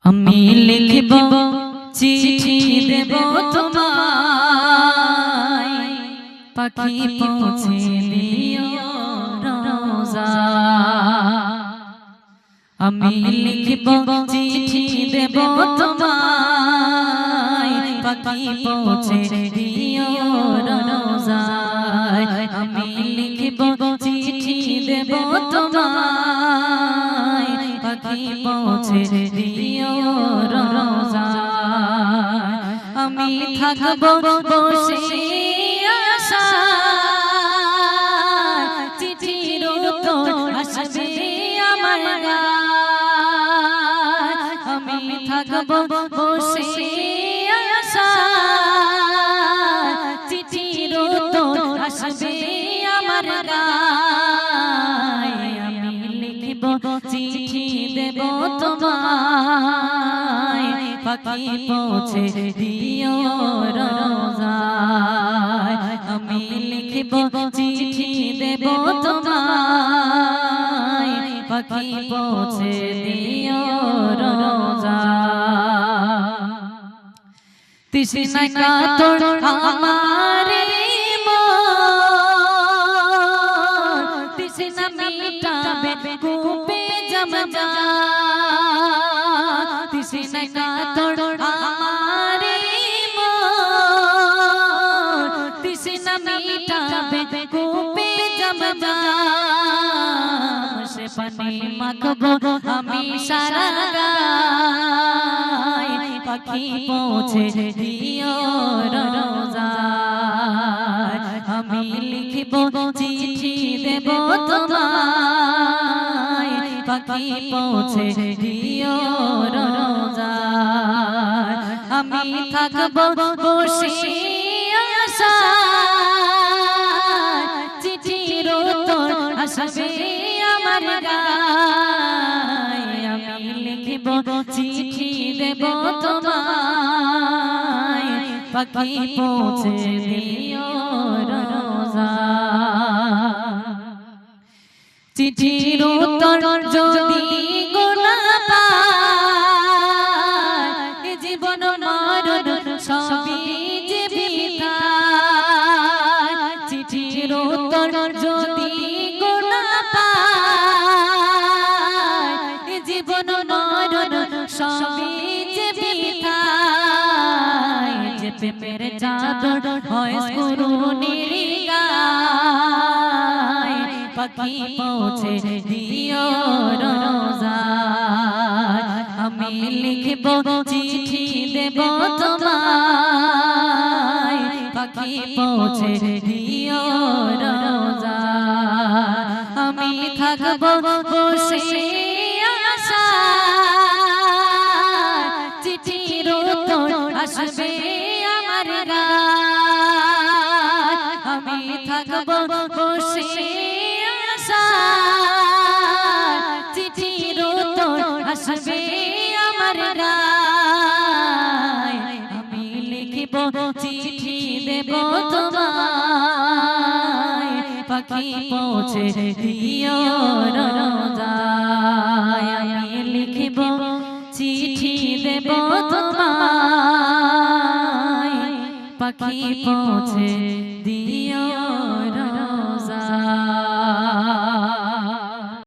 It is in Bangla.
আমি লিখব চিঠি দেব তোমায়, পাখি পৌঁছে দিও রোজা। আমি লিখব চিঠি দেব তোমায়, পাখি পৌঁছে দিও রোজা। আমি লিখব চিঠি দেব তোমায়, পাখি পৌঁছে দিও রোজা। আমি থাকব বসে আশায়, চিঠির উত্তর আসবে আমার গায়। আমি থাকব বসে আশায়, চিঠির উত্তর আসবে আমার গায়। আমি লিখব চিঠি দেব তোমায়, পাখি পৌঁছে দিও রোজায়। আমি লিখব চিঠি দেব তোমায়, পাখি পৌঁছে দিও রোজায়। তৃষ্ণায় কাতর আমার মন, তৃষ্ণা মিটাবে কূপে জমজা। তৃষ্ণায় কাতর আমার মন, তৃষ্ণা মিটাবে কূপে জমজা। সে পানি মাখবো আমি সারা গায়, পাখি পৌঁছে দিও রোজায়। আমি লিখব চিঠি দেব তোমায়, পাখি পৌঁছে দিও রোজায়। আমি থাকব বসে আশায়, চিঠির উত্তর আসবে আমার গায়। আমি লিখব চিঠি দেব তোমায়, পাখি পৌঁছে দিও রোজায়। চিঠির উত্তর যদি গোনা পায়, জীবন মরণ সবই যে বিধায়। চিঠির উত্তর যদি গোনা পায়, জীবন মরণ সবই যে বিধায়। যে প্রেমের চাদর হয় করুণীর গায়, পাখি পৌঁছে দিও রোজায়। আমি লিখব চিঠি দেব তোমায়, পাখি পৌঁছে দিও রোজায়। আমি থাকব বসে আশায়, চিঠির উত্তর আসবে আমার গায়। আমি থাকব বসে আশায়, চিঠির উত্তর আসবে আমার গায়। আমি লিখব চিঠি দেব তোমায়, পাখি পৌঁছে দিও রোজায়। আমি লিখব চিঠি দেব তোমায়, পাখি পৌঁছে